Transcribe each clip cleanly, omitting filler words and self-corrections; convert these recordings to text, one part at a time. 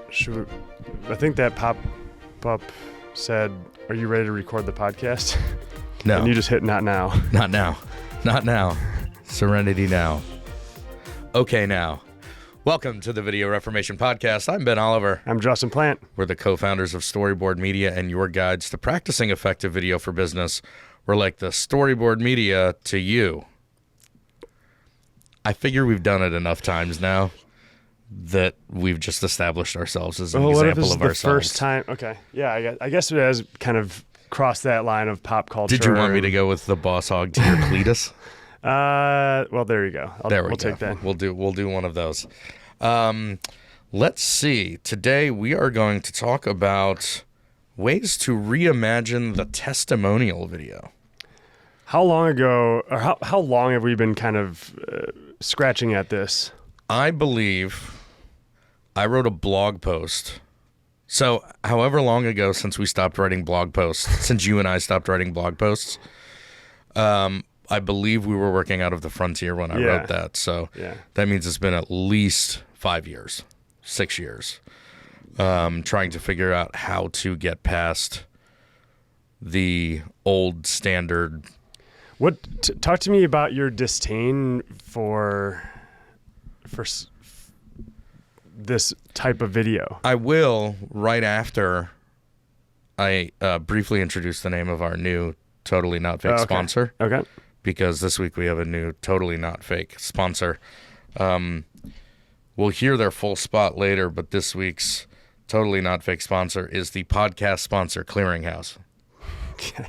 I think that pop-up said, "Are you ready to record the podcast?" No. And you just hit not now. Not now. Not now. Serenity now. Okay now. Welcome to the Video Reformation Podcast. I'm Ben Oliver. I'm Justin Plant. We're the co-founders of Storyboard Media and your guides to practicing effective video for business. We're like the Storyboard Media to you. I figure we've done it enough times now that we've just established ourselves as an example of ourselves. First time. Okay. Yeah, I guess it has kind of crossed that line of pop culture. Did you want me to go with the boss hog to your Cletus? Well, there you go. We'll take that. We'll do one of those. Let's see. Today we are going to talk about ways to reimagine the testimonial video. How long ago, or how long have we been kind of scratching at this? I believe I wrote a blog post. So however long ago since we stopped writing blog posts, since you and I stopped writing blog posts, I believe we were working out of the frontier when I wrote that. So that means it's been at least 5 years, 6 years, trying to figure out how to get past the old standard. Talk to me about your disdain for this type of video. I will right after I briefly introduce the name of our new Totally Not Fake sponsor. Okay. Because this week we have a new Totally Not Fake sponsor. We'll hear their full spot later, but this week's Totally Not Fake sponsor is the podcast sponsor, Clearinghouse. Okay.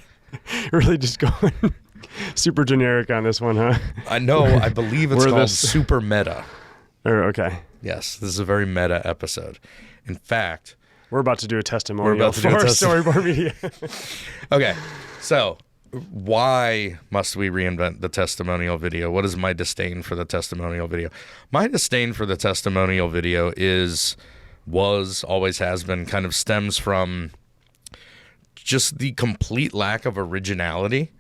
Really just going super generic on this one, huh? I know. I believe it's called Super Meta. Okay. Yes, this is a very meta episode. In fact, we're about to do a testimonial for Storyboard Media. Okay, so why must we reinvent the testimonial video? What is my disdain for the testimonial video? My disdain for the testimonial video always has been, kind of stems from just the complete lack of originality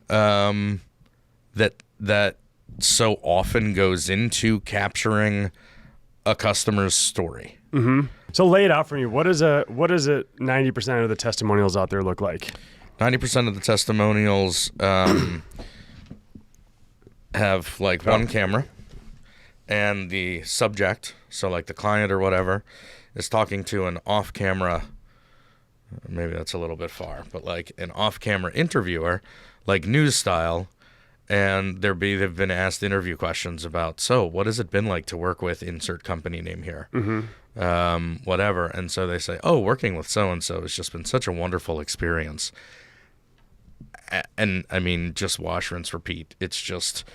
that so often goes into capturing a customer's story. Mm-hmm. So lay it out for me. What is it 90% of the testimonials out there look like? 90% of the testimonials have like one camera, and the subject, so like the client or whatever, is talking to an off-camera, maybe that's a little bit far, but like an off-camera interviewer, like news style, and they've been asked interview questions about, so what has it been like to work with insert company name here? Mm-hmm. Whatever. And so they say, oh, working with so-and-so has just been such a wonderful experience. And I mean, just wash, rinse, repeat. It's just,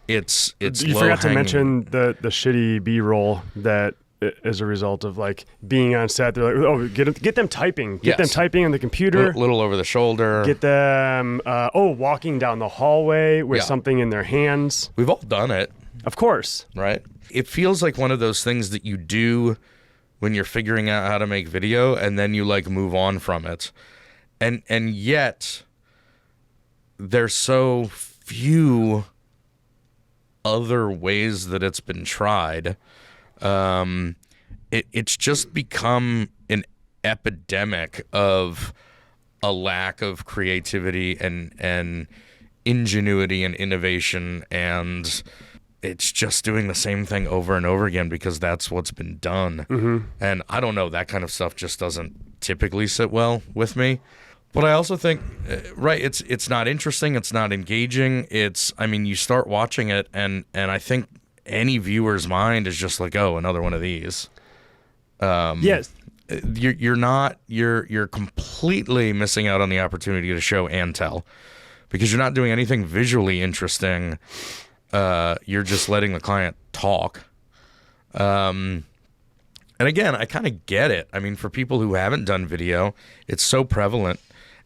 it's you forgot to mention the shitty B-roll that as a result of like being on set. They're like, oh, get them typing. Get them typing on the computer. Little over the shoulder. Get them, walking down the hallway with something in their hands. We've all done it. Of course. Right? It feels like one of those things that you do when you're figuring out how to make video, and then you like move on from it. And yet there's so few other ways that it's been tried. It's just become an epidemic of a lack of creativity and ingenuity and innovation, and it's just doing the same thing over and over again because that's what's been done. Mm-hmm. And I don't know, that kind of stuff just doesn't typically sit well with me. But I also think, it's not interesting, it's not engaging. You start watching it, and I think any viewer's mind is just like, oh, another one of these. Yes. You're completely missing out on the opportunity to show and tell, because you're not doing anything visually interesting. You're just letting the client talk. And again, I kind of get it. I mean, for people who haven't done video, it's so prevalent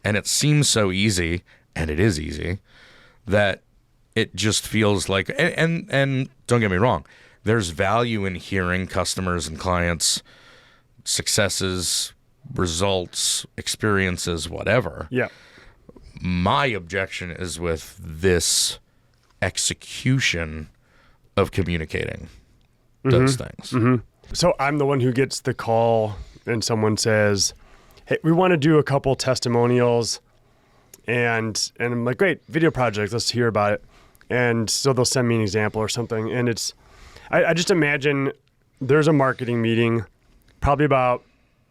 and it seems so easy, and it is easy, that it just feels like, and don't get me wrong, there's value in hearing customers and clients' successes, results, experiences, whatever. Yeah. My objection is with this execution of communicating those things. Mm-hmm. So I'm the one who gets the call and someone says, hey, we want to do a couple testimonials. And I'm like, great, video project, let's hear about it. And so they'll send me an example or something. And I just imagine there's a marketing meeting probably about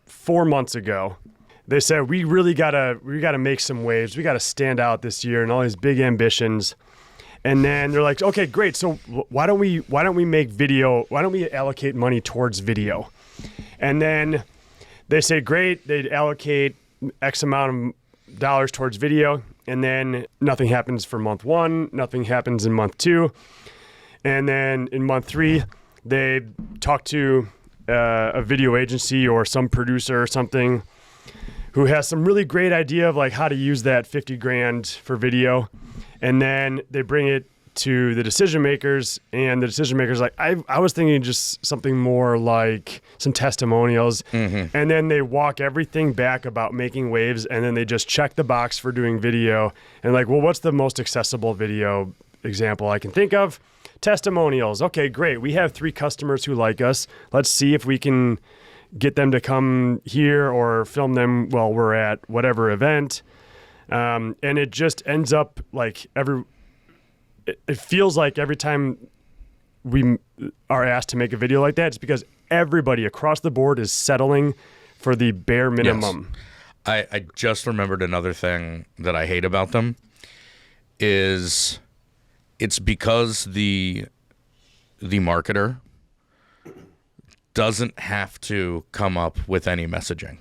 4 months ago. They said, we gotta make some waves. We gotta stand out this year and all these big ambitions. And then they're like, okay, great. So why don't we make video? Why don't we allocate money towards video? And then they say, great, they'd allocate X amount of dollars towards video, and then nothing happens for month 1, nothing happens in month 2, and then in month 3 they talk to a video agency or some producer or something who has some really great idea of like how to use that 50 grand for video, and then they bring it to the decision makers, and the decision makers like, I was thinking just something more like some testimonials, and then they walk everything back about making waves, and then they just check the box for doing video, and like, well, what's the most accessible video example I can think of? Testimonials. Okay, great. We have 3 customers who like us. Let's see if we can get them to come here or film them while we're at whatever event. And it just ends up like it feels like every time we are asked to make a video like that, it's because everybody across the board is settling for the bare minimum. Yes. I just remembered another thing that I hate about them is it's because the marketer doesn't have to come up with any messaging.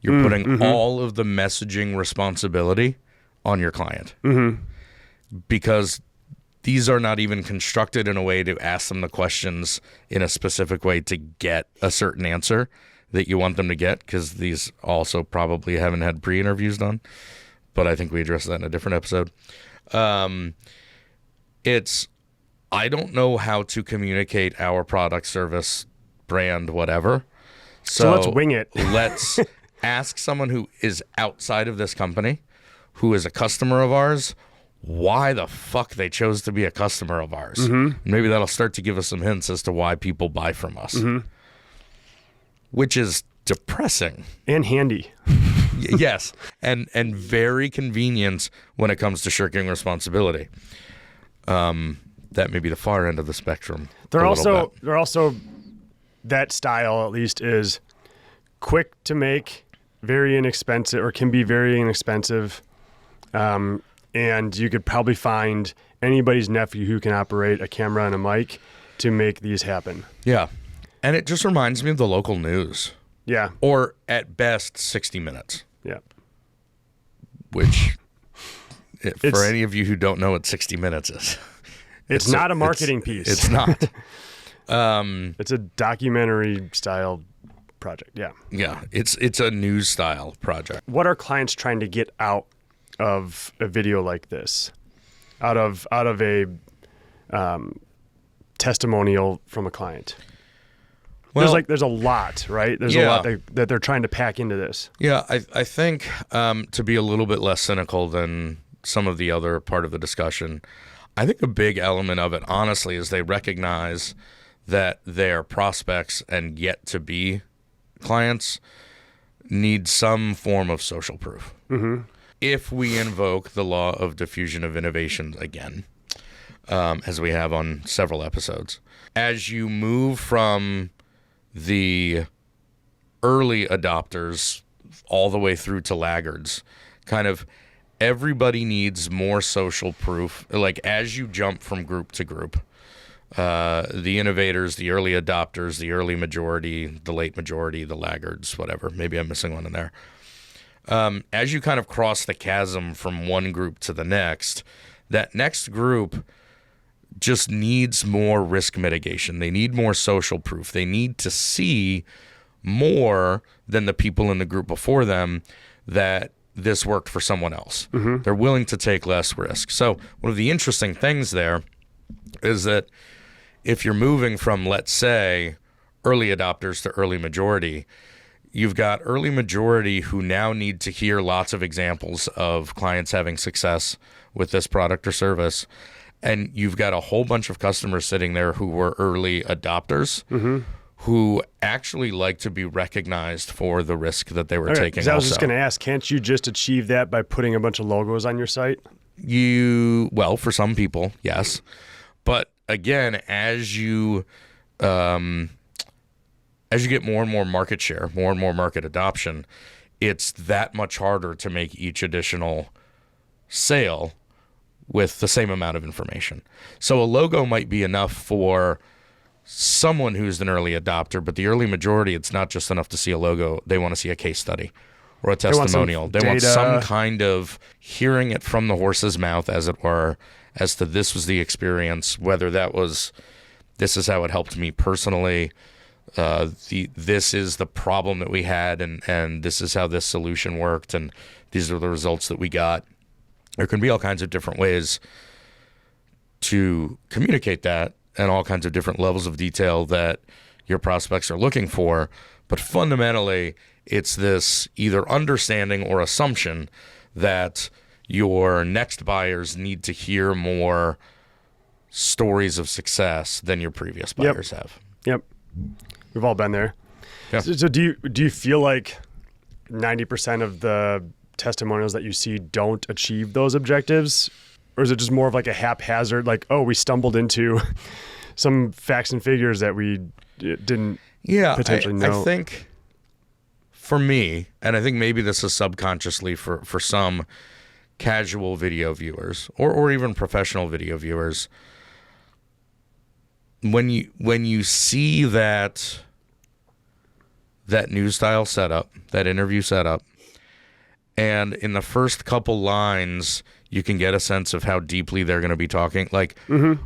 You're putting all of the messaging responsibility on your client. Because these are not even constructed in a way to ask them the questions in a specific way to get a certain answer that you want them to get, because these also probably haven't had pre-interviews done. But I think we addressed that in a different episode. I don't know how to communicate our product, service, brand, whatever. So let's wing it. Let's ask someone who is outside of this company, who is a customer of ours, why the fuck they chose to be a customer of ours. Maybe that'll start to give us some hints as to why people buy from us, which is depressing and handy. Yes, and very convenient when it comes to shirking responsibility. That may be the far end of the spectrum. They're also that style, at least, is quick to make, very inexpensive, or can be very inexpensive. And you could probably find anybody's nephew who can operate a camera and a mic to make these happen. Yeah. And it just reminds me of the local news. Yeah. Or at best, 60 Minutes. Yeah. Which, for any of you who don't know what 60 Minutes is, it's not a marketing piece. It's not. It's a documentary style project. Yeah. Yeah. It's a news style project. What are clients trying to get out of a video like this, out of a testimonial from a client? Well, there's a lot, right? There's a lot that they're trying to pack into this. Yeah, I think to be a little bit less cynical than some of the other part of the discussion, I think a big element of it, honestly, is they recognize that their prospects and yet to be clients need some form of social proof. If we invoke the law of diffusion of innovation again, as we have on several episodes, as you move from the early adopters all the way through to laggards, kind of everybody needs more social proof. Like as you jump from group to group, the innovators, the early adopters, the early majority, the late majority, the laggards, whatever. Maybe I'm missing one in there. As you kind of cross the chasm from one group to the next, that next group just needs more risk mitigation. They need more social proof. They need to see more than the people in the group before them that this worked for someone else. They're willing to take less risk. So one of the interesting things there is that if you're moving from, let's say, early adopters to early majority, you've got early majority who now need to hear lots of examples of clients having success with this product or service. And you've got a whole bunch of customers sitting there who were early adopters who actually like to be recognized for the risk that they were taking. 'Cause I was just going to ask, can't you just achieve that by putting a bunch of logos on your site? Well, for some people, yes. But again, as you get more and more market share, more and more market adoption, it's that much harder to make each additional sale with the same amount of information. So a logo might be enough for someone who's an early adopter, but the early majority, it's not just enough to see a logo. They want to see a case study or a testimonial. They want some kind of hearing it from the horse's mouth, as it were, as to this was the experience, whether that was, this is how it helped me personally, this is the problem that we had, and this is how this solution worked, and these are the results that we got. There can be all kinds of different ways to communicate that, and all kinds of different levels of detail that your prospects are looking for. But fundamentally, it's this either understanding or assumption that your next buyers need to hear more stories of success than your previous buyers have. Yep. We've all been there. Yeah. So do you feel like 90% of the testimonials that you see don't achieve those objectives? Or is it just more of like a haphazard, like, oh, we stumbled into some facts and figures that we didn't potentially know? I think for me, and I think maybe this is subconsciously for some casual video viewers or even professional video viewers, when you see that news style setup, that interview setup, and in the first couple lines, you can get a sense of how deeply they're going to be talking. Like,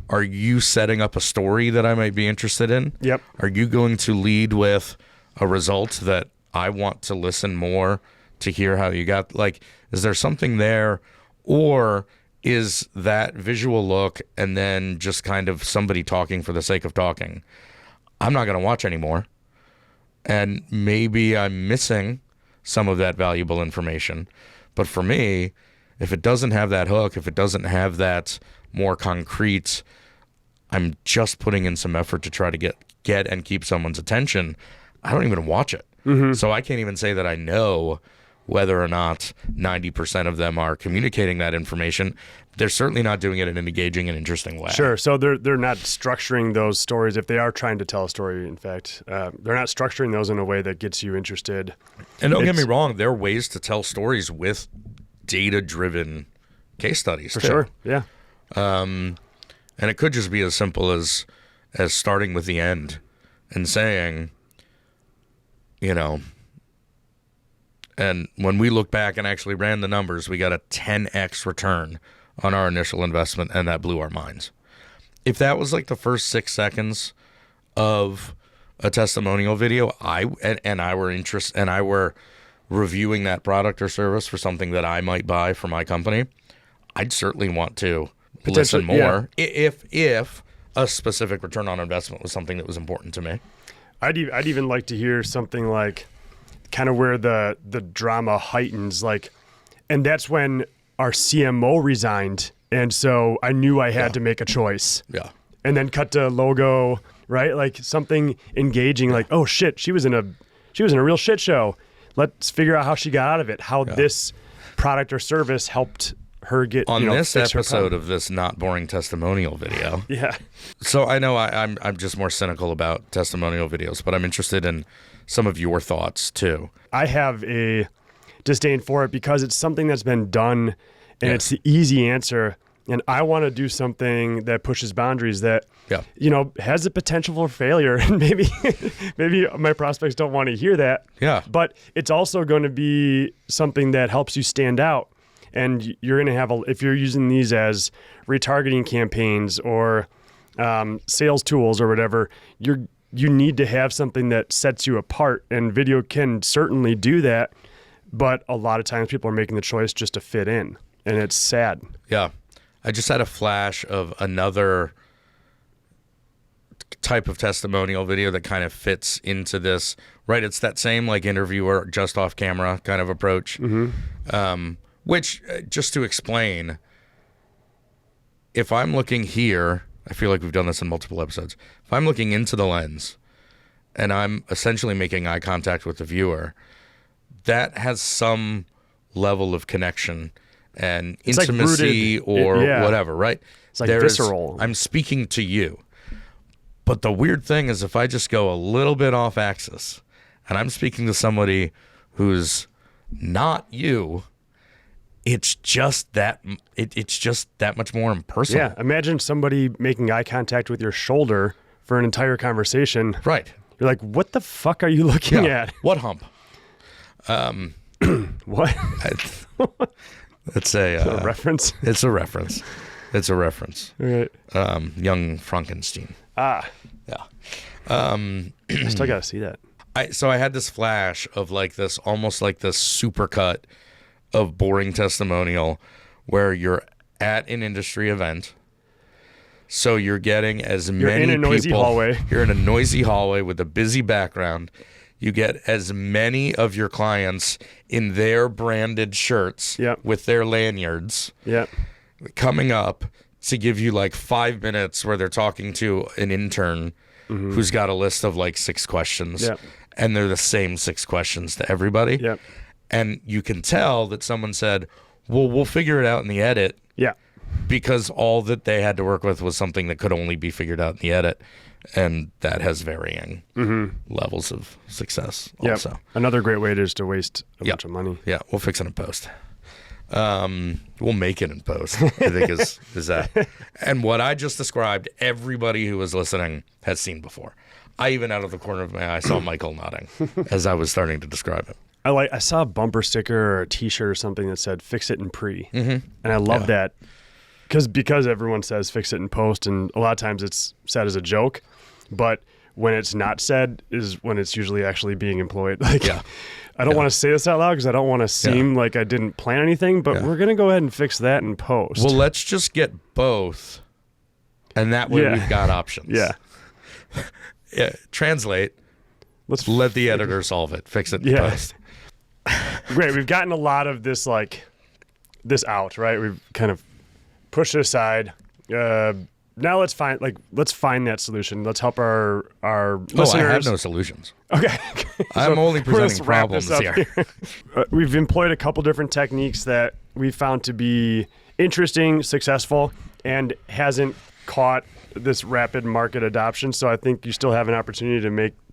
are you setting up a story that I might be interested in? Yep. Are you going to lead with a result that I want to listen more to hear how you got? Like, is there something there? Or is that visual look and then just kind of somebody talking for the sake of talking? I'm not going to watch anymore. And maybe I'm missing some of that valuable information. But for me, if it doesn't have that hook, if it doesn't have that more concrete, I'm just putting in some effort to try to get and keep someone's attention, I don't even watch it. So I can't even say that I know whether or not 90% of them are communicating that information. They're certainly not doing it in an engaging and interesting way. Sure. So they're not structuring those stories. If they are trying to tell a story, in fact, they're not structuring those in a way that gets you interested. And don't get me wrong, there are ways to tell stories with data-driven case studies. For too. sure. Yeah. And it could just be as simple as starting with the end and saying, you know, and when we look back and actually ran the numbers, we got a 10x return on our initial investment, and that blew our minds. If that was like the first 6 seconds of a testimonial video, I were reviewing that product or service for something that I might buy for my company, I'd certainly want to listen more if a specific return on investment was something that was important to me. I'd even like to hear something like kind of where the drama heightens, like, and that's when our CMO resigned, and so I knew I had to make a choice. Yeah. And then cut to logo, right? Like something engaging, like, oh shit, she was in a real shit show. Let's figure out how she got out of it, how this product or service helped her get on this fix her episode problem. of this not boring testimonial video. Yeah. So I know I'm just more cynical about testimonial videos, but I'm interested in some of your thoughts too. I have a disdain for it because it's something that's been done, and it's the easy answer. And I want to do something that pushes boundaries, that has the potential for failure. And maybe my prospects don't want to hear that. Yeah. But it's also going to be something that helps you stand out. And you're going to have if you're using these as retargeting campaigns or sales tools or whatever, you need to have something that sets you apart. And video can certainly do that. But a lot of times people are making the choice just to fit in, and it's sad. Yeah. I just had a flash of another type of testimonial video that kind of fits into this, right? It's that same like interviewer just off camera kind of approach. Which, just to explain, if I'm looking here, I feel like we've done this in multiple episodes. If I'm looking into the lens and I'm essentially making eye contact with the viewer, that has some level of connection and It's like intimacy rooted, or yeah. whatever, right? It's like visceral. I'm speaking to you. But the weird thing is if I just go a little bit off axis and I'm speaking to somebody who's not you, it's just that much more impersonal. Yeah, imagine somebody making eye contact with your shoulder for an entire conversation. Right. You're like, what the fuck are you looking at? What hump? What? It's a reference? It's a reference. It's a reference. Right. Young Frankenstein. Ah. Yeah. I still got to see that. So I had this flash of like this, almost like this supercut of boring testimonial where you're at an industry event. So you're getting as many people. You're in a noisy hallway. You're in a noisy hallway with a busy background. You get as many of your clients in their branded shirts with their lanyards coming up to give you like 5 minutes where they're talking to an intern who's got a list of like 6 questions. And they're the same 6 questions to everybody. And you can tell that someone said, well, we'll figure it out in the edit. Because all that they had to work with was something that could only be figured out in the edit. And that has varying levels of success also. Another great way is to waste a bunch of money. Yeah, we'll fix it in post. We'll make it in post, I think is that. And what I just described, everybody who was listening has seen before. I even out of the corner of my eye saw Michael nodding as I was starting to describe it. I saw a bumper sticker or a T-shirt or something that said "Fix it in pre," and I love that because everyone says "Fix it in post," and a lot of times it's said as a joke, but when it's not said is when it's usually actually being employed. Like, I don't want to say this out loud because I don't want to seem like I didn't plan anything, but we're gonna go ahead and fix that in post. Well, let's just get both, and that way we've got options. Translate. Let's let the editor solve it. Fix it in post. Great. We've gotten a lot of this this out, right? We've kind of pushed it aside. Now let's find that solution. Let's help our listeners. I have no solutions. Okay. I'm only presenting problems here. We've employed a couple different techniques that we found to be interesting, successful, and hasn't caught this rapid market adoption. So I think you still have an opportunity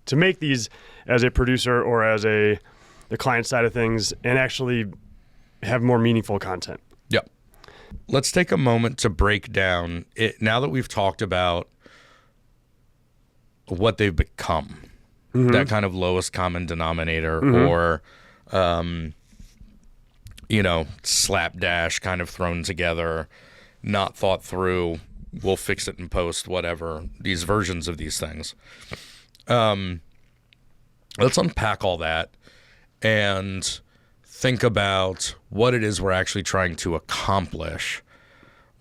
to make these as a producer or as the client side of things and actually have more meaningful content. Yep. Let's take a moment to break down it now that we've talked about what they've become, that kind of lowest common denominator or, slapdash kind of thrown together, not thought through, we'll fix it in post, whatever, these versions of these things. Let's unpack all that and think about what it is we're actually trying to accomplish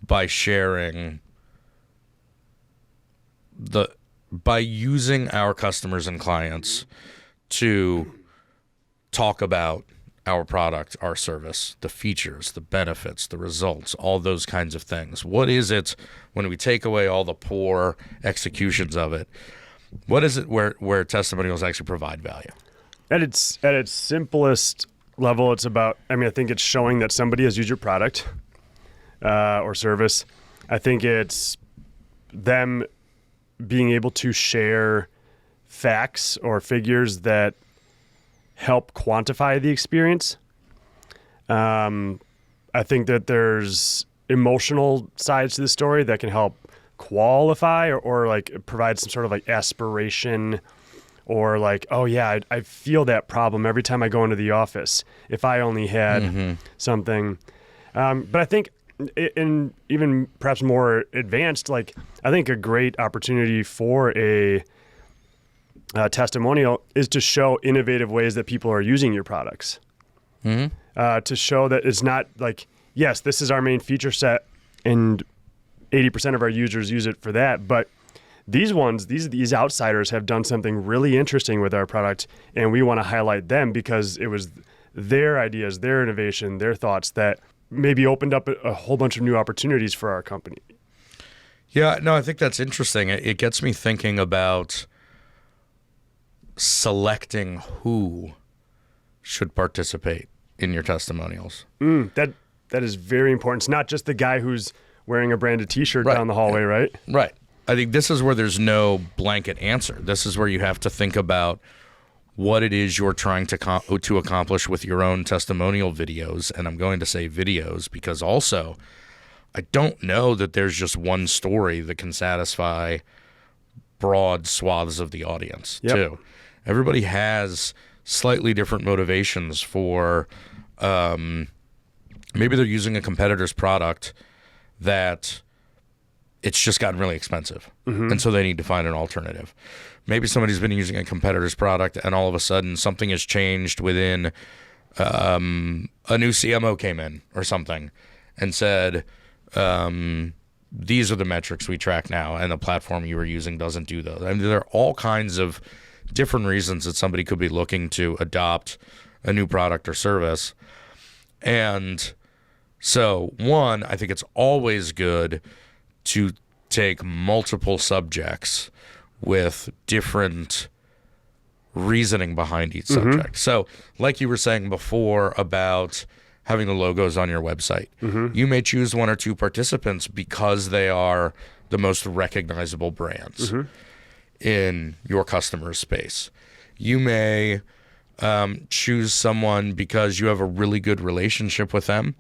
by sharing by using our customers and clients to talk about our product, our service, the features, the benefits, the results, all those kinds of things. What is it when we take away all the poor executions of it? What is it where testimonials actually provide value? At its simplest level, it's about, I think it's showing that somebody has used your product or service. I think it's them being able to share facts or figures that help quantify the experience. I think that there's emotional sides to the story that can help qualify or like provide some sort of like aspiration or like, oh yeah, I feel that problem every time I go into the office. If I only had something. But I think in even perhaps more advanced, like I think a great opportunity for a testimonial is to show innovative ways that people are using your products. To show that it's not like, yes, this is our main feature set and 80% of our users use it for that, but these outsiders have done something really interesting with our product, and we want to highlight them because it was their ideas, their innovation, their thoughts that maybe opened up a whole bunch of new opportunities for our company. Yeah, no, I think that's interesting. It gets me thinking about selecting who should participate in your testimonials. That is very important. It's not just the guy who's wearing a branded T-shirt Right. down the hallway, right? Right. I think this is where there's no blanket answer. This is where you have to think about what it is you're trying to accomplish with your own testimonial videos. And I'm going to say videos because also I don't know that there's just one story that can satisfy broad swaths of the audience too. Everybody has slightly different motivations for maybe they're using a competitor's product that it's just gotten really expensive. And so they need to find an alternative. Maybe somebody's been using a competitor's product and all of a sudden something has changed within a new CMO came in or something and said, these are the metrics we track now and the platform you were using doesn't do those. I mean, there are all kinds of different reasons that somebody could be looking to adopt a new product or service. And so, one, I think it's always good to take multiple subjects with different reasoning behind each subject. So, like you were saying before about having the logos on your website, you may choose one or two participants because they are the most recognizable brands in your customer space. You may choose someone because you have a really good relationship with them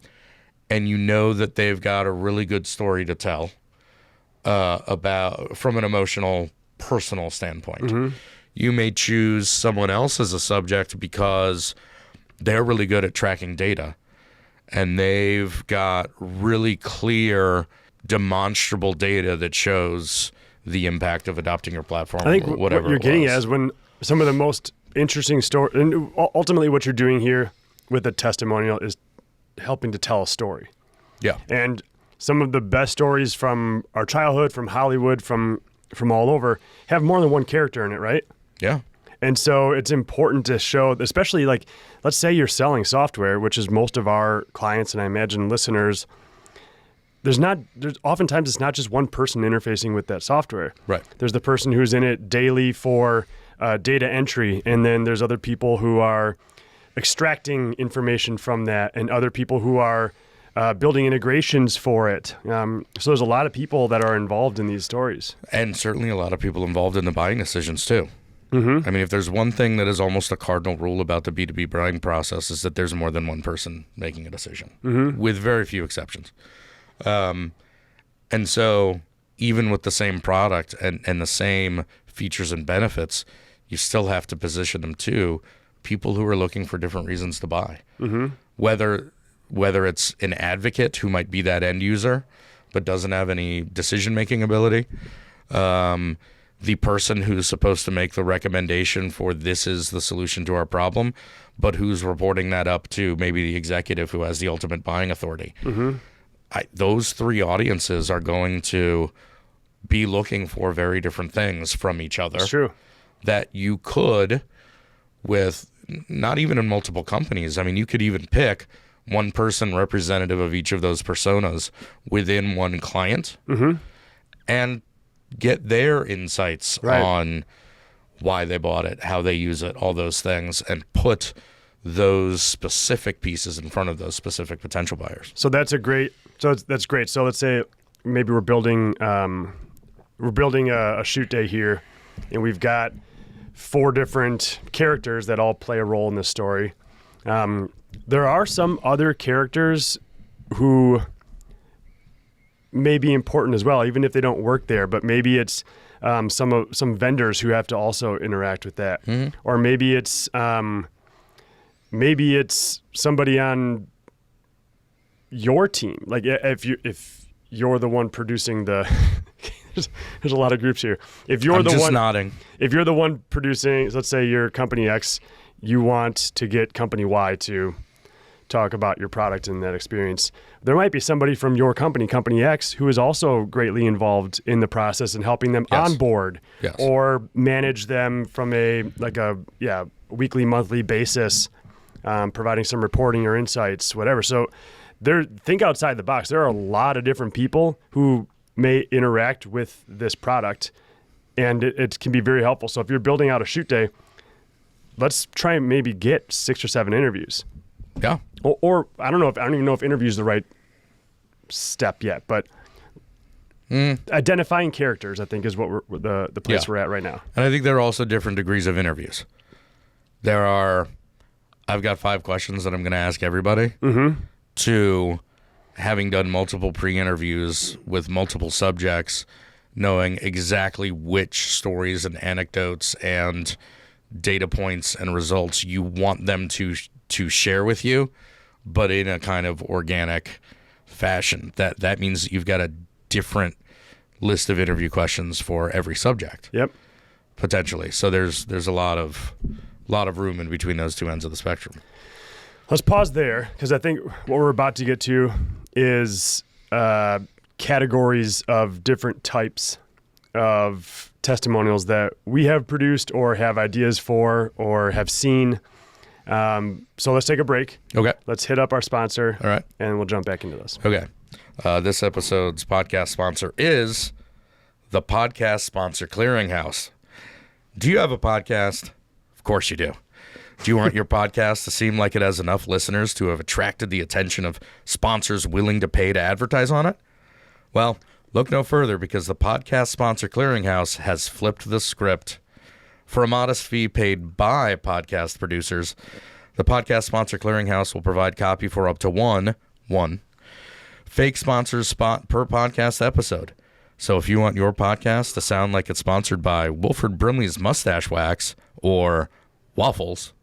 and you know that they've got a really good story to tell about from an emotional, personal standpoint. You may choose someone else as a subject because they're really good at tracking data and they've got really clear, demonstrable data that shows the impact of adopting your platform. I think or whatever what you're getting at is when some of the most interesting story, and ultimately what you're doing here with a testimonial is helping to tell a story. Yeah. And some of the best stories from our childhood, from Hollywood, from all over, have more than one character in it, right? Yeah. And so it's important to show, especially like, let's say you're selling software, which is most of our clients and I imagine listeners, there's oftentimes it's not just one person interfacing with that software. Right. There's the person who's in it daily for data entry, and then there's other people who are extracting information from that, and other people who are building integrations for it. So there's a lot of people that are involved in these stories. And certainly a lot of people involved in the buying decisions too. I mean, if there's one thing that is almost a cardinal rule about the B2B buying process is that there's more than one person making a decision, with very few exceptions. And so even with the same product and the same features and benefits, you still have to position them to people who are looking for different reasons to buy. Whether it's an advocate who might be that end user but doesn't have any decision-making ability, the person who's supposed to make the recommendation for this is the solution to our problem, but who's reporting that up to maybe the executive who has the ultimate buying authority. Those three audiences are going to be looking for very different things from each other. That's true. That you could, with not even in multiple companies, I mean, you could even pick one person representative of each of those personas within one client and get their insights on why they bought it, how they use it, all those things, and put those specific pieces in front of those specific potential buyers. So that's great. So let's say maybe we're building a shoot day here, and we've got 4 different characters that all play a role in this story. There are some other characters who may be important as well, even if they don't work there, but maybe it's some vendors who have to also interact with that. Or maybe it's somebody on your team. Like if you're the one producing the there's a lot of groups here. If you're nodding. If you're the one producing, let's say you're company X, you want to get company Y to talk about your product and that experience. There might be somebody from your company, company X, who is also greatly involved in the process and helping them onboard or manage them from a weekly, monthly basis, providing some reporting or insights, whatever. So think outside the box. There are a lot of different people who may interact with this product, and it can be very helpful. So if you're building out a shoot day, let's try and maybe get 6 or 7 interviews. Yeah. Or I don't even know if interview is the right step yet, but identifying characters, I think, is what the place we're at right now. And I think there are also different degrees of interviews. I've got 5 questions that I'm going to ask everybody, to having done multiple pre-interviews with multiple subjects, knowing exactly which stories and anecdotes and data points and results you want them to share with you, but in a kind of organic fashion. That means you've got a different list of interview questions for every subject. Yep. Potentially. So there's a lot of room in between those two ends of the spectrum. Let's pause there, because I think what we're about to get to is categories of different types of testimonials that we have produced or have ideas for or have seen. So let's take a break. Okay. Let's hit up our sponsor. All right. And we'll jump back into this. Okay. This episode's podcast sponsor is the Podcast Sponsor Clearinghouse. Do you have a podcast? Of course you do. Do you want your podcast to seem like it has enough listeners to have attracted the attention of sponsors willing to pay to advertise on it? Well, look no further, because the Podcast Sponsor Clearinghouse has flipped the script. For a modest fee paid by podcast producers, the Podcast Sponsor Clearinghouse will provide copy for up to one fake sponsor's spot per podcast episode. So if you want your podcast to sound like it's sponsored by Wilford Brimley's Mustache Wax or Waffles,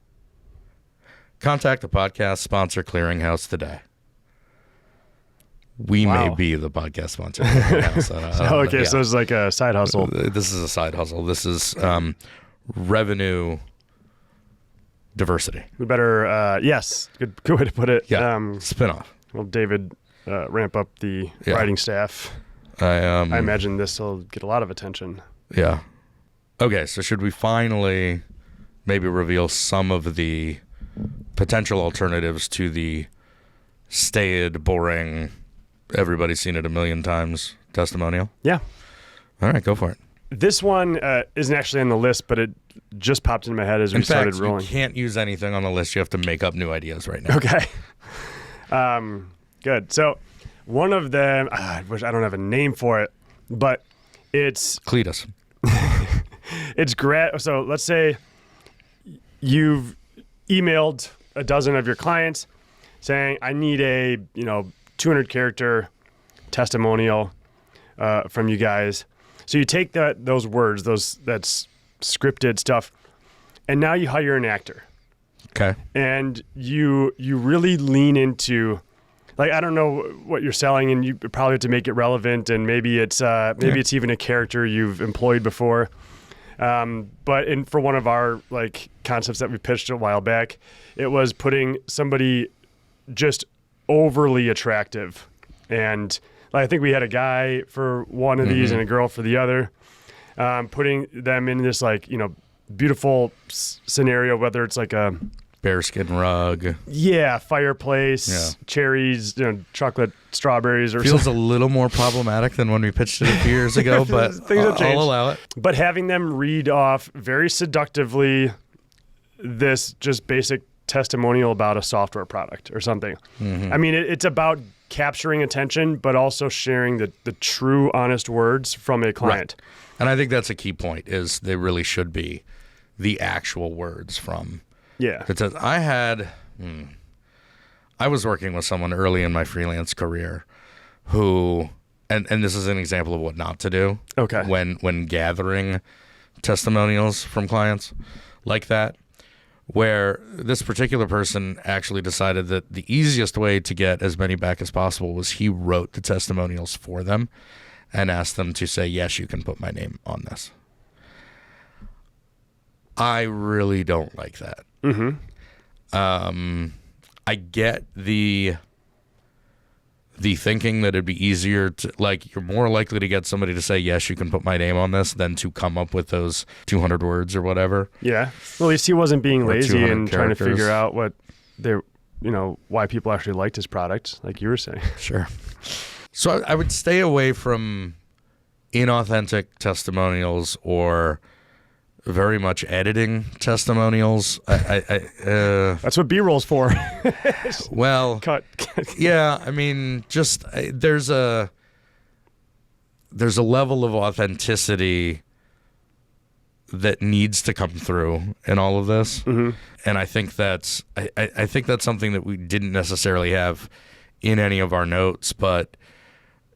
contact the Podcast Sponsor Clearinghouse today. We may be the podcast sponsor clearinghouse. Okay, so it's like a side hustle. This is a side hustle. This is revenue diversity. We better, yes, good way to put it. Yeah, spinoff. Well, David, ramp up the writing staff. I imagine this will get a lot of attention. Yeah. Okay, so should we finally maybe reveal some of the potential alternatives to the staid, boring, everybody's seen it a million times testimonial? Yeah. All right, go for it. This one isn't actually on the list, but it just popped in my head as we started rolling. You can't use anything on the list. You have to make up new ideas right now. Okay. Good. So one of them, I don't have a name for it, but it's... Cletus. It's great. So let's say you've emailed a dozen of your clients saying, I need a 200 character testimonial from you guys. So you take those words, that's scripted stuff, and now you hire an actor. Okay. And you really lean into, like, I don't know what you're selling, and you probably have to make it relevant, and maybe it's even a character you've employed before. But for one of our concepts that we pitched a while back, it was putting somebody just overly attractive, and I think we had a guy for one of these and a girl for the other, putting them in this beautiful scenario, whether it's like a bearskin rug, fireplace, cherries, chocolate strawberries, or feels something. A little more problematic than when we pitched it a few years ago, but I'll allow it. But having them read off very seductively this just basic testimonial about a software product or something. I mean, it's about capturing attention, but also sharing the true, honest words from a client. Right. And I think that's a key point, is they really should be the actual words from... Yeah. It says, I was working with someone early in my freelance career who, and this is an example of what not to do. Okay. When gathering testimonials from clients like that, where this particular person actually decided that the easiest way to get as many back as possible was he wrote the testimonials for them and asked them to say, yes, you can put my name on this. I really don't like that. I get the thinking that it'd be easier to, you're more likely to get somebody to say, yes, you can put my name on this, than to come up with those 200 words or whatever. Yeah. Well, at least he wasn't being lazy and trying to characters. figure out what why people actually liked his product, like you were saying. Sure. So I would stay away from inauthentic testimonials or very much editing testimonials. That's what B-roll's for. Well, Cut. yeah, I mean, just there's a level of authenticity that needs to come through in all of this, and I think that's I think that's something that we didn't necessarily have in any of our notes, but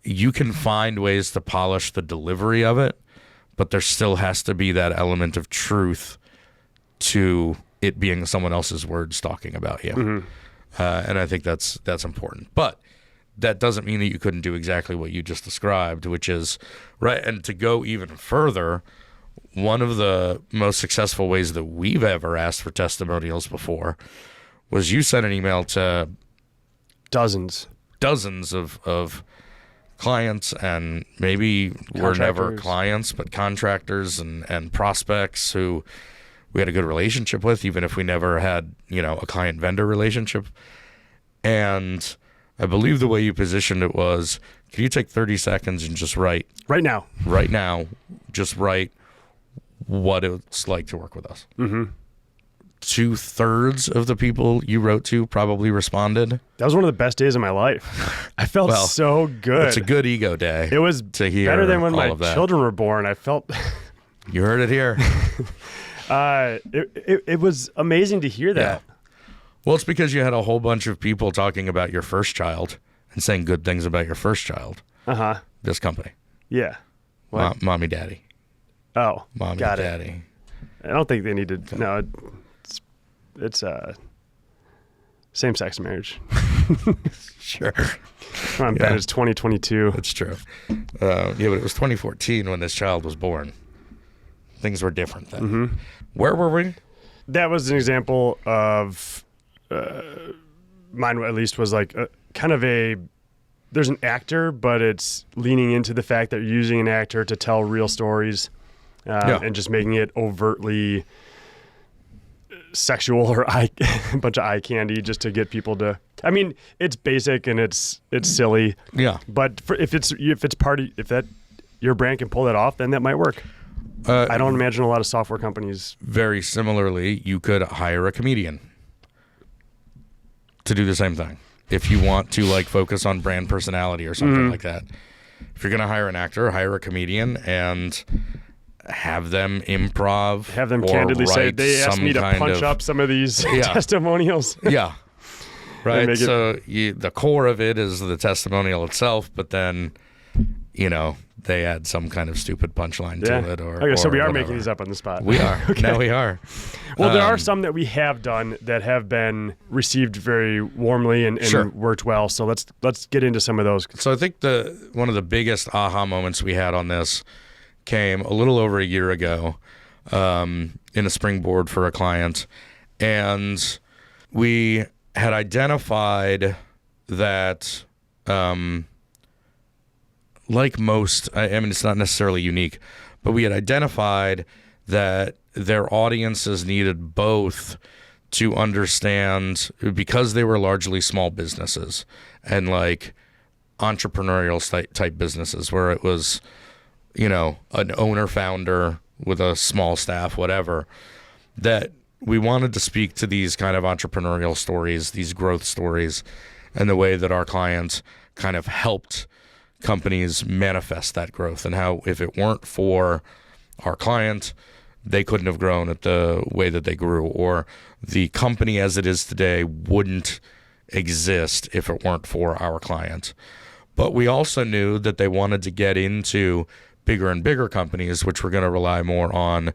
you can find ways to polish the delivery of it, but there still has to be that element of truth to it being someone else's words talking about you. And I think that's important. But that doesn't mean that you couldn't do exactly what you just described, which is, right, and to go even further, one of the most successful ways that we've ever asked for testimonials before was you sent an email to Dozens of clients, and maybe were never clients, but contractors and prospects who we had a good relationship with, even if we never had, a client-vendor relationship. And I believe the way you positioned it was, can you take 30 seconds and just write... right now, just write what it's like to work with us. 2/3 of the people you wrote to probably responded. That was one of the best days of my life. I felt so good. It's a good ego day. It was to hear better than when all my of that. children were born. I felt... You heard it here. It was amazing to hear that. Yeah. Well, it's because you had a whole bunch of people talking about your first child and saying good things about your first child. This company. Yeah. What? Mommy, daddy. Oh, Mommy, got daddy. I don't think they need to. No, it's same-sex marriage. Sure. Come on, Ben. It's 2022. That's true. But it was 2014 when this child was born. Things were different then. Where were we? That was an example of mine. At least was like kind of a. There's an actor, but it's leaning into the fact that you're using an actor to tell real stories, and just making it overtly sexual or a bunch of eye candy just to get people to. I mean, it's basic and it's silly. Yeah. But if that your brand can pull that off, then that might work. I don't imagine a lot of software companies. Very similarly, you could hire a comedian to do the same thing. If you want to focus on brand personality or something like that. If you're going to hire an actor, hire a comedian and have them improv. Have them candidly say, they asked me to punch up some of these testimonials. Yeah. Right. So the core of it is the testimonial itself, but then, they add some kind of stupid punchline to it. Okay, so we are making these up on the spot. We are. Okay. Now we are. Well, there are some that we have done that have been received very warmly and worked well. So let's get into some of those. So I think one of the biggest aha moments we had on this came a little over a year ago in a springboard for a client. And we had identified that... like most, I mean, it's not necessarily unique, but we had identified that their audiences needed both to understand, because they were largely small businesses and entrepreneurial type businesses where it was, an owner founder with a small staff, whatever, that we wanted to speak to these kind of entrepreneurial stories, these growth stories, and the way that our clients kind of helped companies manifest that growth, and how if it weren't for our client, they couldn't have grown at the way that they grew, or the company as it is today wouldn't exist if it weren't for our client. But we also knew that they wanted to get into bigger and bigger companies, which were going to rely more on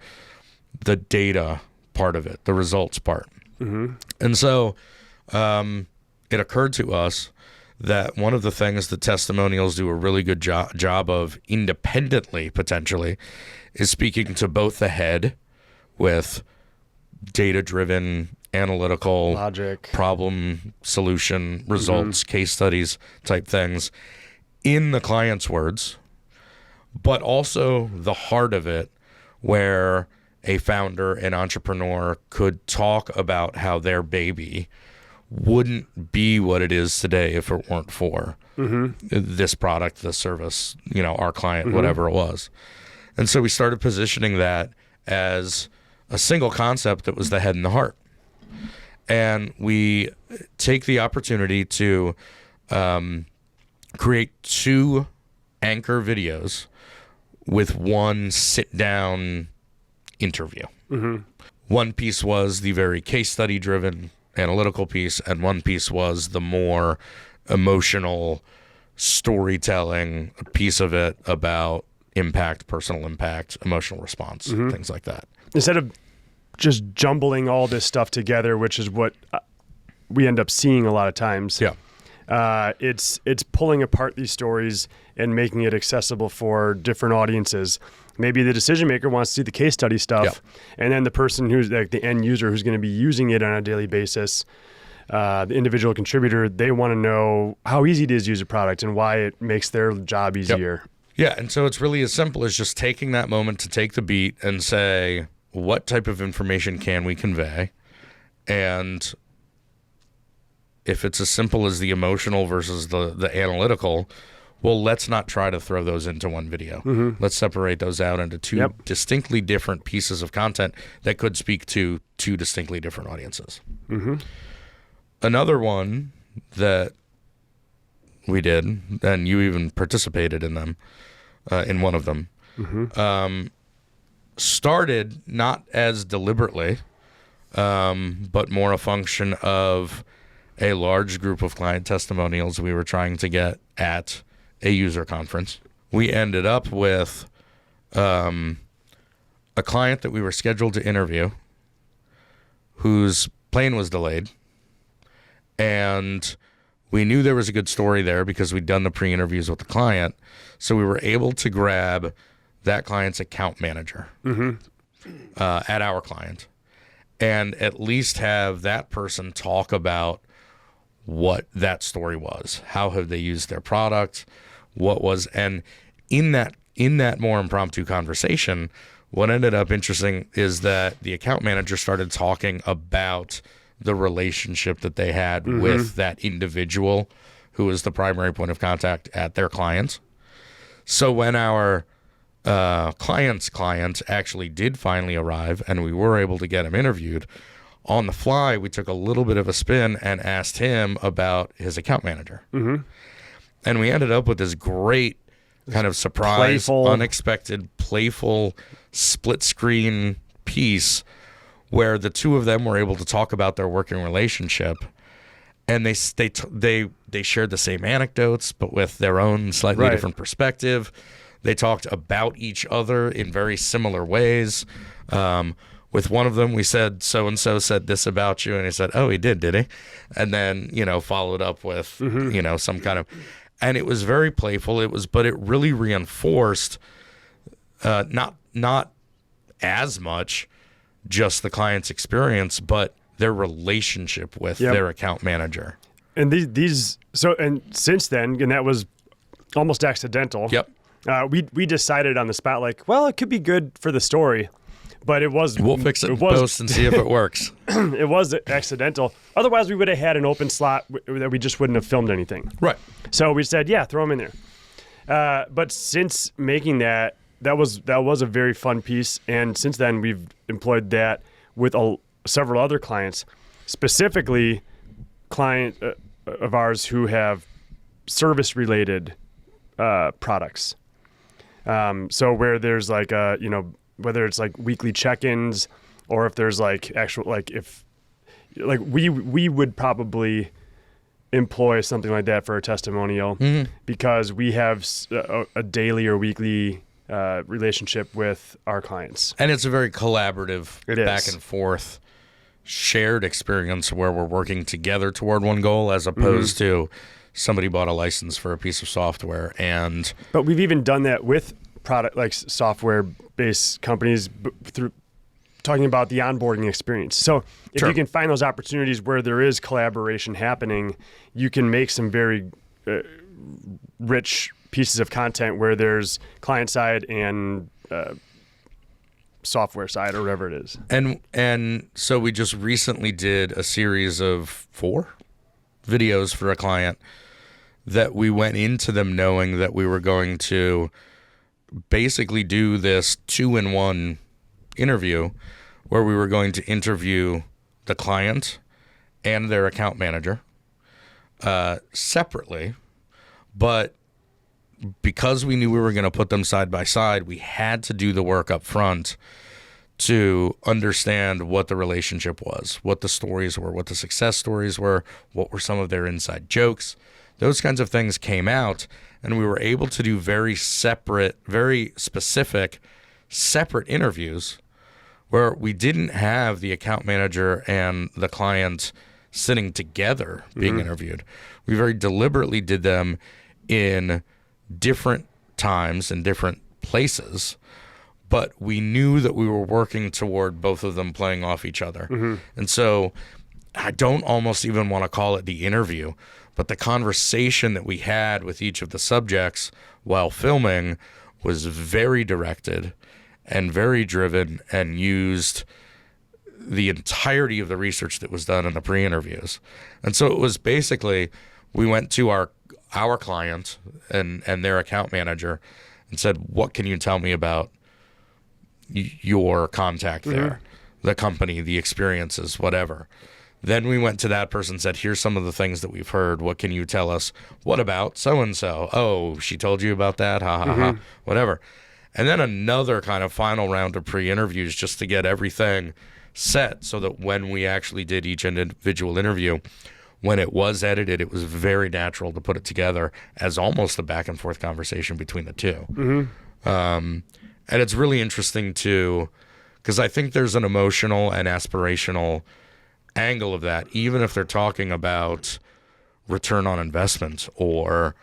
the data part of it, the results part. And so it occurred to us that one of the things that testimonials do a really good job of independently, potentially, is speaking to both the head with data-driven, analytical, logic, problem solution, results, case studies type things in the client's words, but also the heart of it, where a founder, an entrepreneur could talk about how their baby wouldn't be what it is today if it weren't for this product, this service, our client, whatever it was. And so we started positioning that as a single concept that was the head and the heart. And we take the opportunity to create 2 anchor videos with 1 sit-down interview. One piece was the very case study driven analytical piece, and one piece was the more emotional storytelling piece of it about impact, personal impact, emotional response, things like that. Instead of just jumbling all this stuff together, which is what we end up seeing a lot of times. It's pulling apart these stories and making it accessible for different audiences. Maybe the decision maker wants to see the case study stuff, and then the person who's like the end user who's going to be using it on a daily basis, the individual contributor, they want to know how easy it is to use a product and why it makes their job easier. Yeah, and so it's really as simple as just taking that moment to take the beat and say, what type of information can we convey? And if it's as simple as the emotional versus the analytical, well, let's not try to throw those into one video. Let's separate those out into 2 distinctly different pieces of content that could speak to 2 distinctly different audiences. Another one that we did, and you even participated in them, in one of them, started not as deliberately, but more a function of a large group of client testimonials we were trying to get at a user conference. We ended up with a client that we were scheduled to interview whose plane was delayed, and we knew there was a good story there because we'd done the pre-interviews with the client, so we were able to grab that client's account manager at our client and at least have that person talk about what that story was. How have they used their product? What was, and in that more impromptu conversation, what ended up interesting is that the account manager started talking about the relationship that they had with that individual who was the primary point of contact at their client. So when our client's client actually did finally arrive and we were able to get him interviewed, on the fly, we took a little bit of a spin and asked him about his account manager. And we ended up with this great kind of surprise, unexpected, playful, split screen piece where the 2 of them were able to talk about their working relationship, and they shared the same anecdotes but with their own slightly different perspective. They talked about each other in very similar ways. With one of them, we said, so and so said this about you, and he said, oh, he did he? And then followed up with some kind of, and it was very playful. But it really reinforced not as much just the client's experience, but their relationship with their account manager. And and since then, and that was almost accidental. We decided on the spot, like, well, it could be good for the story, but it was. We'll fix it in post and see if it works. It was accidental. Otherwise, we would have had an open slot that we just wouldn't have filmed anything. Right. So we said, yeah, throw them in there. But since making that was a very fun piece, and since then we've employed that with several other clients, specifically client of ours who have service-related products. So where there's like whether it's like weekly check-ins or if there's like actual we would probably employ something like that for a testimonial because we have a daily or weekly relationship with our clients. And it's a very collaborative, back and forth, shared experience where we're working together toward one goal as opposed to somebody bought a license for a piece of software. But we've even done that with product like software-based companies through talking about the onboarding experience. So if you can find those opportunities where there is collaboration happening, you can make some very rich pieces of content where there's client side and software side or whatever it is. And so we just recently did a series of 4 videos for a client that we went into them knowing that we were going to basically do this 2-in-1 interview where we were going to interview the client and their account manager separately, but because we knew we were going to put them side by side, we had to do the work up front to understand what the relationship was, what the stories were, what the success stories were, what were some of their inside jokes. Those kinds of things came out, and we were able to do very separate, very specific, separate interviews where we didn't have the account manager and the client sitting together being interviewed. We very deliberately did them in different times and different places, but we knew that we were working toward both of them playing off each other. And so I don't almost even want to call it the interview, but the conversation that we had with each of the subjects while filming was very directed and very driven and used the entirety of the research that was done in the pre-interviews. And so it was basically, we went to our client and their account manager and said, what can you tell me about your contact there, the company, the experiences, whatever. Then we went to that person and said, here's some of the things that we've heard. What can you tell us? What about so-and-so? Oh, she told you about that? Ha, ha, ha, whatever. And then another kind of final round of pre-interviews just to get everything set so that when we actually did each individual interview, when it was edited, it was very natural to put it together as almost a back and forth conversation between the two. And it's really interesting too, because I think there's an emotional and aspirational angle of that, even if they're talking about return on investment or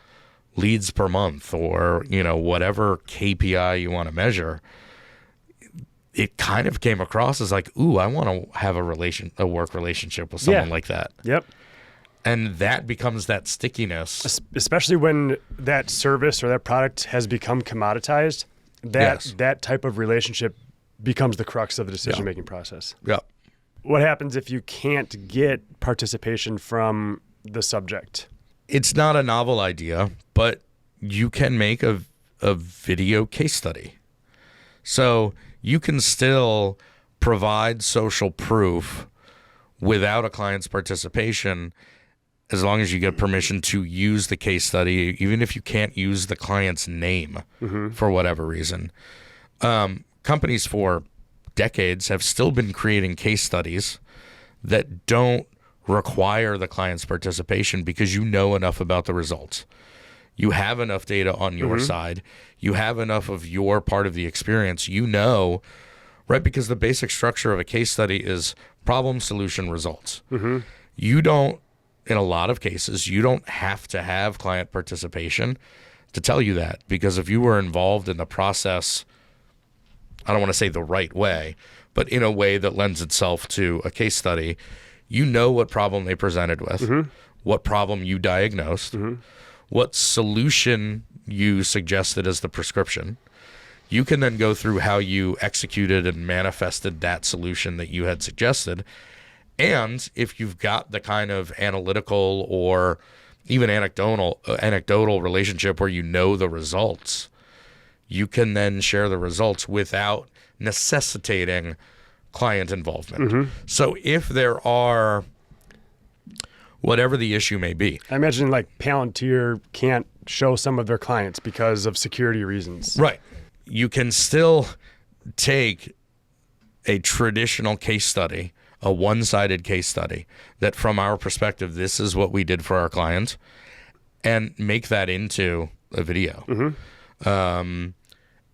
leads per month or, you know, whatever KPI you want to measure. It kind of came across as like, ooh, I want to have a work relationship with someone like that. Yep. And that becomes that stickiness. Especially when that service or that product has become commoditized, that type of relationship becomes the crux of the decision-making process. Yep. What happens if you can't get participation from the subject? It's not a novel idea, but you can make a video case study. So you can still provide social proof without a client's participation as long as you get permission to use the case study, even if you can't use the client's name for whatever reason. Companies for decades have still been creating case studies that don't require the client's participation because you know enough about the results. You have enough data on your side. You have enough of your part of the experience. You know, right? Because the basic structure of a case study is problem, solution, results. You don't, in a lot of cases, you don't have to have client participation to tell you that, because if you were involved in the process, I don't want to say the right way, but in a way that lends itself to a case study, you know what problem they presented with, what problem you diagnosed, what solution you suggested as the prescription. You can then go through how you executed and manifested that solution that you had suggested. And if you've got the kind of analytical or even anecdotal relationship where you know the results, you can then share the results without necessitating client involvement. So if there are, whatever the issue may be. I imagine like Palantir can't show some of their clients because of security reasons. Right. You can still take a traditional case study, a one-sided case study, that from our perspective, this is what we did for our client, and make that into a video.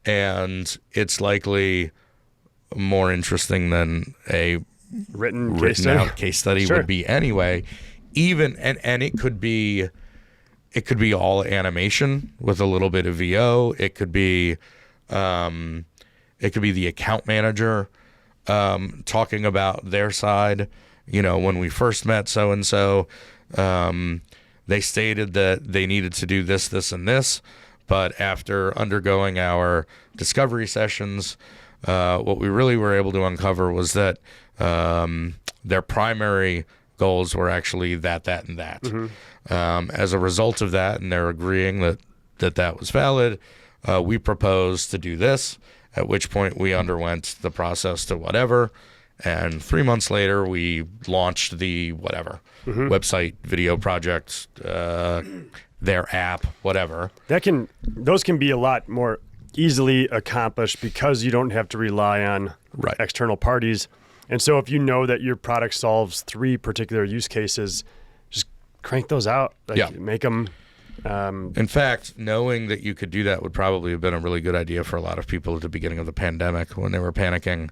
And it's likely more interesting than a Written out case study would be anyway. Even and it could be all animation with a little bit of VO. It could be the account manager talking about their side. You know, when we first met so and so, they stated that they needed to do this, this, and this, but after undergoing our discovery sessions, what we really were able to uncover was that their primary goals were actually that, and that. As a result of that, and they're agreeing that was valid, we proposed to do this, at which point we underwent the process to whatever. And 3 months later, we launched the whatever website, video project, their app, whatever. Those can be a lot more easily accomplished because you don't have to rely on external parties. And so if you know that your product solves 3 particular use cases, just crank those out. Make them. In fact, knowing that you could do that would probably have been a really good idea for a lot of people at the beginning of the pandemic when they were panicking.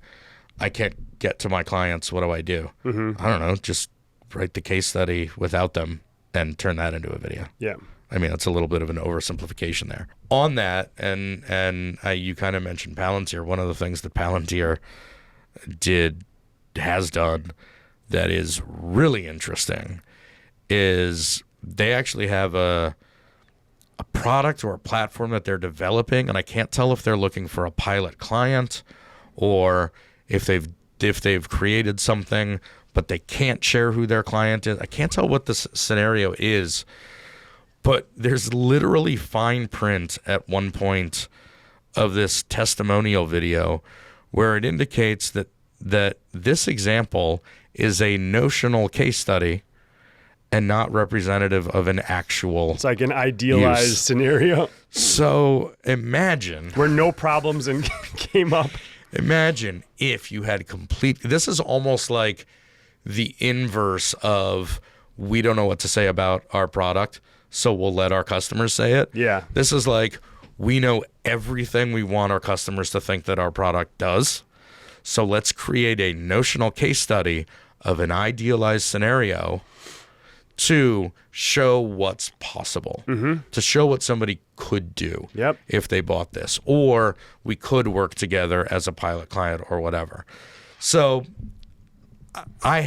I can't get to my clients. What do I do? I don't know. Just write the case study without them and turn that into a video. Yeah. I mean, that's a little bit of an oversimplification there. On that, and you kind of mentioned Palantir. One of the things that Palantir has done that is really interesting is they actually have a product or a platform that they're developing, and I can't tell if they're looking for a pilot client or if they've created something, but they can't share who their client is. I can't tell what the scenario is, but there's literally fine print at one point of this testimonial video where it indicates that this example is a notional case study and not representative of an actual It's like an idealized scenario. So imagine where no problems came up. Imagine if you had this is almost like the inverse of we don't know what to say about our product, so we'll let our customers say it. Yeah. This is like we know everything we want our customers to think that our product does. So let's create a notional case study of an idealized scenario to show what's possible, to show what somebody could do if they bought this, or we could work together as a pilot client or whatever. So that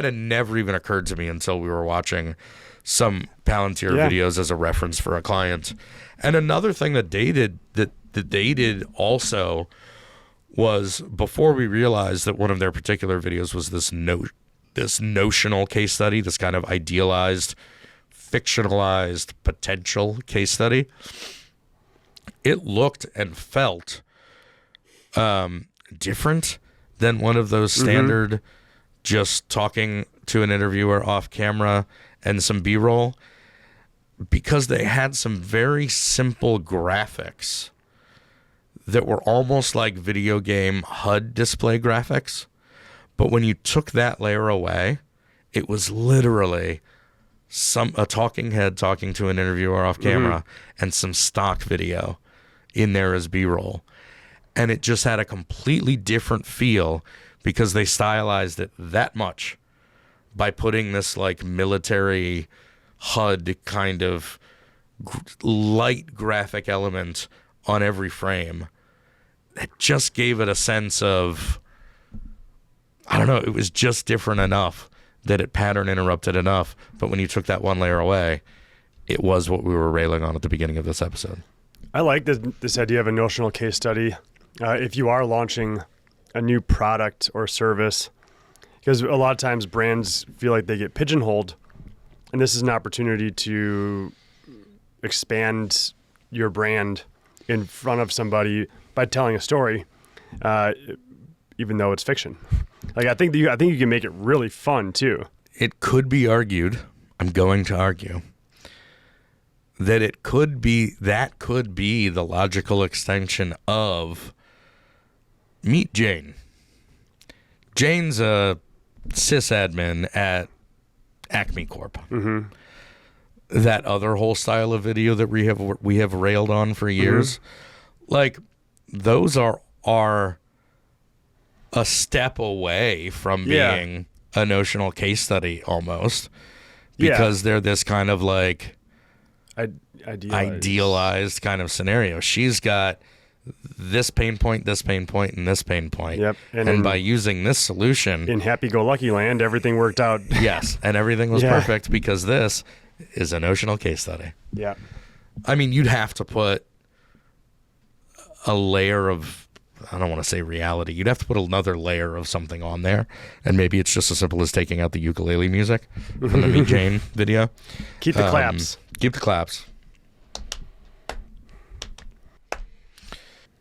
had never even occurred to me until we were watching some Palantir videos as a reference for a client. And another thing that they did also was, before we realized that one of their particular videos was this notional case study, this kind of idealized, fictionalized potential case study, it looked and felt different than one of those standard just talking to an interviewer off camera and some B-roll, because they had some very simple graphics that were almost like video game HUD display graphics. But when you took that layer away, it was literally a talking head talking to an interviewer off camera and some stock video in there as B-roll. And it just had a completely different feel because they stylized it that much by putting this like military HUD kind of light graphic element on every frame. It just gave it a sense of, I don't know, it was just different enough that it pattern interrupted enough. But when you took that one layer away, it was what we were railing on at the beginning of this episode. I like this idea of a notional case study. If you are launching a new product or service, because a lot of times brands feel like they get pigeonholed, and this is an opportunity to expand your brand in front of somebody by telling a story, even though it's fiction. Like I think you can make it really fun too. It could be argued, I'm going to argue, that could be the logical extension of meet Jane. Jane's a sysadmin at Acme Corp. That other whole style of video that we have railed on for years, like those are a step away from being a notional case study almost, because they're this kind of like idealized kind of scenario. She's got this pain point, and this pain point. Yep. And by using this solution in happy-go-lucky land, everything worked out. Yes, and everything was perfect because this is a notional case study. Yeah. I mean, you'd have to put a layer of, I don't want to say reality, you'd have to put another layer of something on there, and maybe it's just as simple as taking out the ukulele music from the Meet Jane video. Keep the claps. Keep the claps.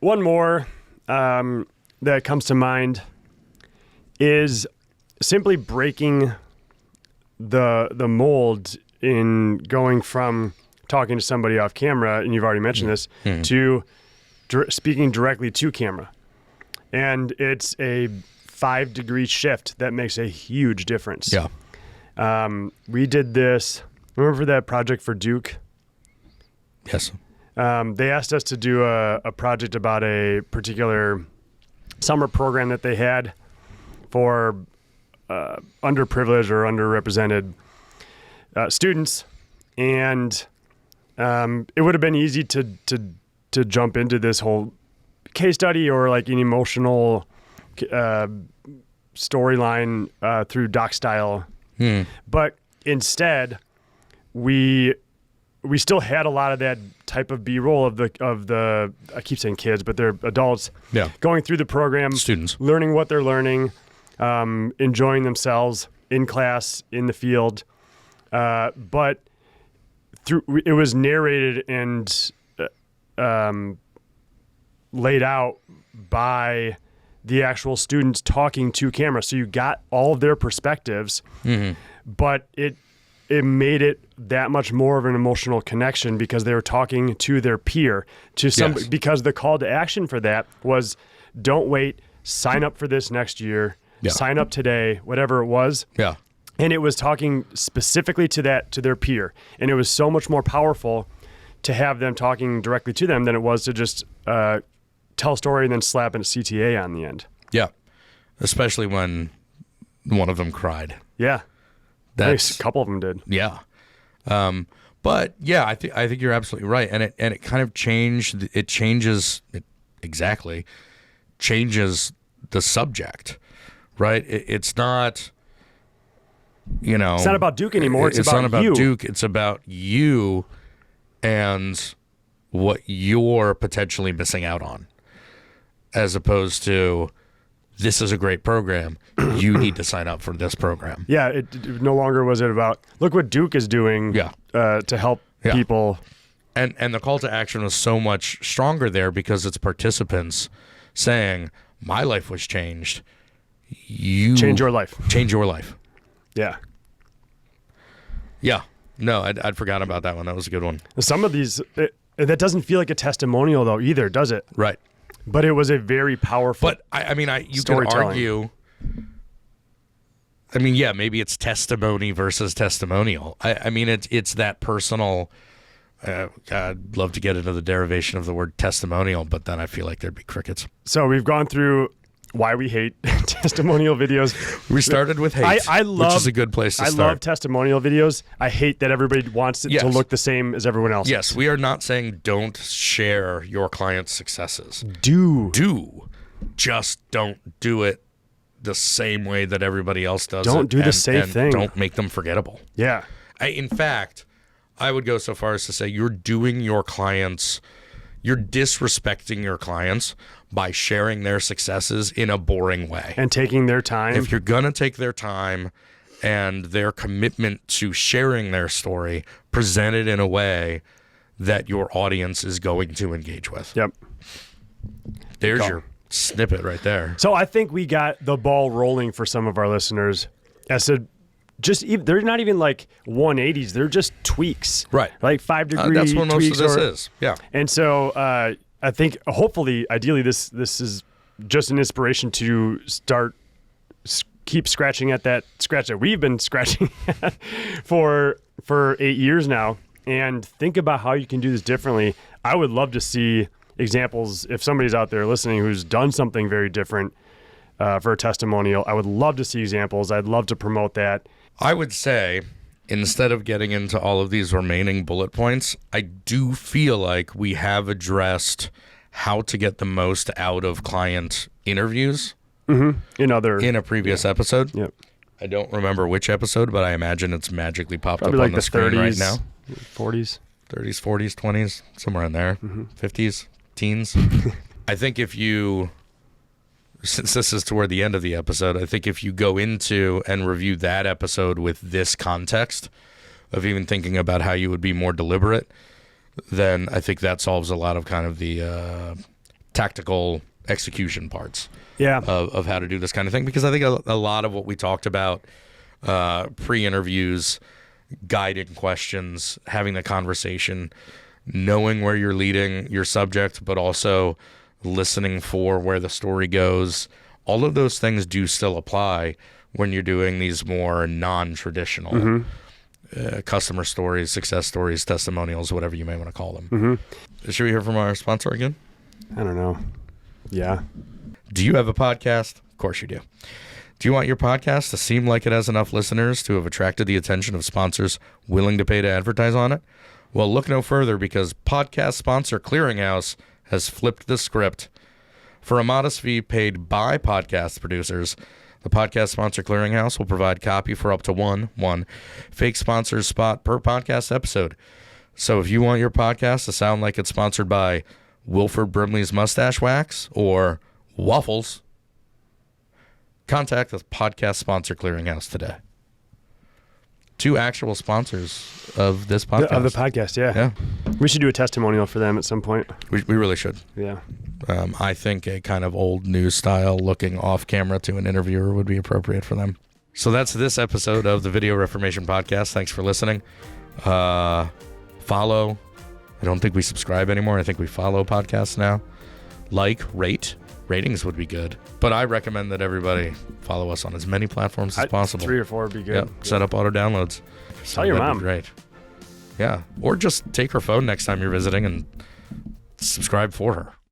One more. that comes to mind is simply breaking the mold in going from talking to somebody off camera, and you've already mentioned this, to speaking directly to camera. And it's a 5-degree shift that makes a huge difference. Yeah. We did this, remember that project for Duke? Yes. They asked us to do a project about a particular summer program that they had for underprivileged or underrepresented students. And it would have been easy to jump into this whole case study or like an emotional storyline through doc style. But instead, we still had a lot of that type of B-roll of the I keep saying kids, but they're adults. Yeah. Going through the program, Students learning what they're learning, enjoying themselves in class, in the field. But it was narrated and laid out by the actual students talking to camera. So you got all of their perspectives, but it made it that much more of an emotional connection because they were talking to their peer, to somebody, because the call to action for that was don't wait, sign up for this next year, sign up today, whatever it was. Yeah. And it was talking specifically to their peer. And it was so much more powerful to have them talking directly to them than it was to just tell a story and then slap a CTA on the end. Yeah. Especially when one of them cried. Yeah. That's a couple of them did. Yeah. But yeah, I think you're absolutely right. And it kind of changes the subject, right? It's not, it's not about Duke anymore. It's not about you. Duke. It's about you and what you're potentially missing out on, as opposed to this is a great program. You need to sign up for this program. Yeah, it no longer was it about look what Duke is doing. To help people. And the call to action was so much stronger there because it's participants saying, "My life was changed. You change your life. Change your life." Yeah. Yeah. No, I'd forgotten about that one. That was a good one. Some of these, that doesn't feel like a testimonial though either, does it? Right. But it was a very powerful. But you could argue. Maybe it's testimony versus testimonial. It's that personal. I'd love to get into the derivation of the word testimonial, but then I feel like there'd be crickets. So we've gone through why we hate testimonial videos. We started with hate, which is a good place to start. I love testimonial videos. I hate that everybody wants it to look the same as everyone else. Yes, we are not saying don't share your client's successes. Do. Just don't do it the same way that everybody else does it. Don't do the same thing. Don't make them forgettable. Yeah. In fact, I would go so far as to say you're disrespecting your clients by sharing their successes in a boring way. And taking their time. If you're going to take their time and their commitment to sharing their story, present it in a way that your audience is going to engage with. Yep. There's your snippet right there. So I think we got the ball rolling for some of our listeners. As to they're not even like 180s. They're just tweaks. Right. Like 5-degree that's what most of tweaks. this is. Yeah. And so I think hopefully, ideally, this is just an inspiration to keep scratching at that scratch that we've been scratching at for 8 years now, and think about how you can do this differently. I would love to see examples. If somebody's out there listening who's done something very different for a testimonial, I would love to see examples. I'd love to promote that. I would say, instead of getting into all of these remaining bullet points, I do feel like we have addressed how to get the most out of client interviews in a previous episode. Yep. I don't remember which episode, but I imagine it's magically popped Probably up like on the screen 30s, right now. 40s. 30s, 40s, 20s, somewhere in there. 50s, teens. I think if you... Since this is toward the end of the episode, I think if you go into and review that episode with this context of even thinking about how you would be more deliberate, then I think that solves a lot of kind of the tactical execution parts Yeah. of how to do this kind of thing, because I think a lot of what we talked about, pre-interviews, guiding questions, having the conversation, knowing where you're leading your subject, but also listening for where the story goes, all of those things do still apply when you're doing these more non-traditional customer stories, success stories, testimonials, whatever you may want to call them. Should we hear from our sponsor again? I don't know. Yeah. Do you have a podcast? Of course you do. Do you want your podcast to seem like it has enough listeners to have attracted the attention of sponsors willing to pay to advertise on it? Well, look no further, because Podcast Sponsor Clearinghouse has flipped the script. For a modest fee paid by podcast producers, the Podcast Sponsor Clearinghouse will provide copy for up to one fake sponsor's spot per podcast episode. So if you want your podcast to sound like it's sponsored by Wilford Brimley's Mustache Wax or Waffles, contact the Podcast Sponsor Clearinghouse today. 2 actual sponsors of this podcast. Of the podcast, yeah. We should do a testimonial for them at some point. We really should. Yeah. I think a kind of old news style looking off camera to an interviewer would be appropriate for them. So that's this episode of the Video Reformation Podcast. Thanks for listening. Follow. I don't think we subscribe anymore. I think we follow podcasts now. Like, rate. Ratings would be good. But I recommend that everybody follow us on as many platforms as possible. 3 or 4 would be good. Yep. Set up auto downloads. Tell your mom. Great. Yeah. Or just take her phone next time you're visiting and subscribe for her.